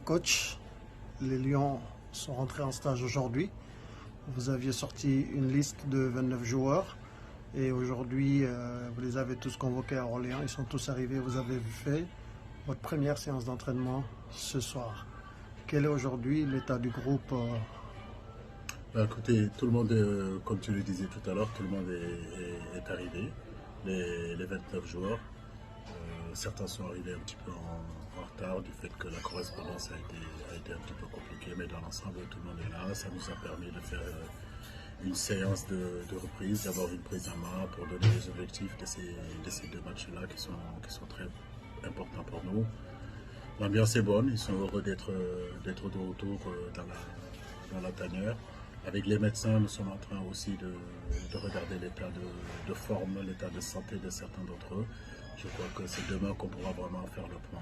Coach, les Lions sont rentrés en stage aujourd'hui. Vous aviez sorti une liste de 29 joueurs et aujourd'hui, vous les avez tous convoqués à Orléans. Ils sont tous arrivés, vous avez fait votre première séance d'entraînement ce soir. Quel est aujourd'hui l'état du groupe? Écoutez, tout le monde, comme tu le disais tout à l'heure, tout le monde est arrivé, les 29 joueurs. Certains sont arrivés un petit peu en retard du fait que la correspondance a été un petit peu compliquée, mais dans l'ensemble, tout le monde est là. Ça nous a permis de faire une séance de reprise, d'avoir une prise en main pour donner les objectifs de ces deux matchs-là qui sont très importants pour nous. L'ambiance est bonne, ils sont heureux d'être de retour dans la tanière. Avec les médecins, nous sommes en train aussi de regarder l'état de forme, l'état de santé de certains d'entre eux. Je crois que c'est demain qu'on pourra vraiment faire le point.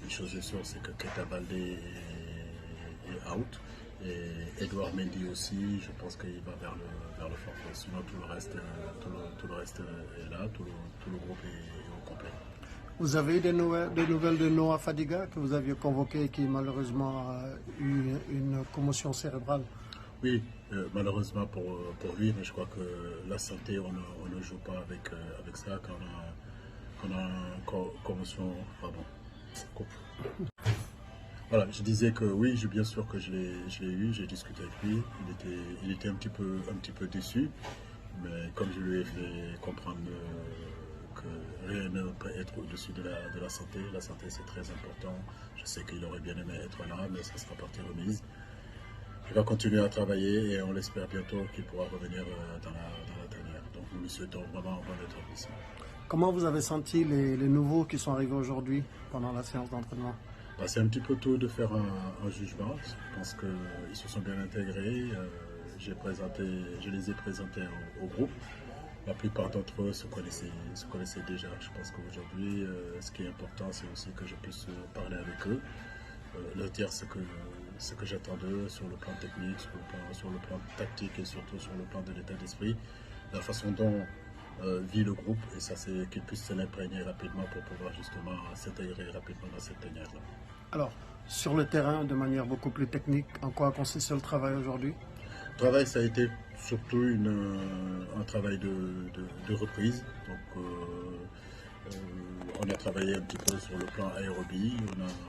Une chose est sûre, c'est que Keita Baldé est out. Et Edouard Mendy aussi, je pense qu'il va vers le forfait. Sinon, tout le reste est là, tout le groupe est au complet. Vous avez eu des nouvelles de Noah Fadiga que vous aviez convoqué et qui malheureusement a eu une commotion cérébrale? Oui, malheureusement pour lui, mais je crois que la santé, on ne joue pas avec ça quand on a une commotion. Pardon. Voilà, je disais que oui, bien sûr que je l'ai eu, j'ai discuté avec lui, il était un petit peu déçu, mais comme je lui ai fait comprendre que rien ne peut être au-dessus de la santé c'est très important, je sais qu'il aurait bien aimé être là, mais ça sera partie remise. Il va continuer à travailler et on l'espère bientôt qu'il pourra revenir dans la tanière. Donc nous lui souhaitons vraiment un bon rétablissement. Comment vous avez senti les nouveaux qui sont arrivés aujourd'hui pendant la séance d'entraînement? C'est un petit peu tôt de faire un jugement. Je pense qu'ils se sont bien intégrés. Je les ai présentés au groupe. La plupart d'entre eux se connaissaient déjà. Je pense qu'aujourd'hui, ce qui est important, c'est aussi que je puisse parler avec eux, leur dire ce que j'attends d'eux sur le plan technique, sur le plan tactique et surtout sur le plan de l'état d'esprit, la façon dont vit le groupe, et ça c'est qu'ils puissent se l'imprégner rapidement pour pouvoir justement s'intégrer rapidement dans cette tanière-là. Alors, sur le terrain, de manière beaucoup plus technique, en quoi consiste le travail aujourd'hui? Le travail, ça a été surtout un travail de reprise. Donc, on a travaillé un petit peu sur le plan aérobie,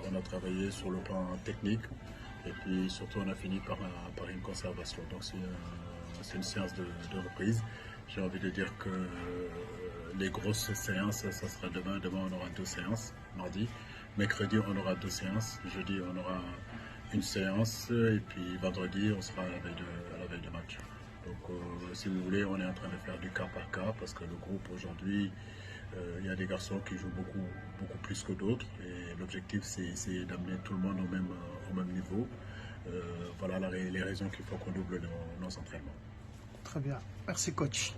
on a travaillé sur le plan technique, et puis surtout on a fini par une conservation. Donc c'est une séance de reprise. J'ai envie de dire que les grosses séances, ça sera demain. Demain on aura 2 séances, mardi. Mercredi on aura 2 séances, jeudi on aura une séance, et puis vendredi on sera à la veille de match. Donc si vous voulez, on est en train de faire du cas par cas, parce que le groupe aujourd'hui, il y a des garçons qui jouent beaucoup plus que d'autres, et l'objectif c'est d'amener tout le monde au même niveau. Voilà les raisons qu'il faut qu'on double nos entraînements. Très bien. Merci coach.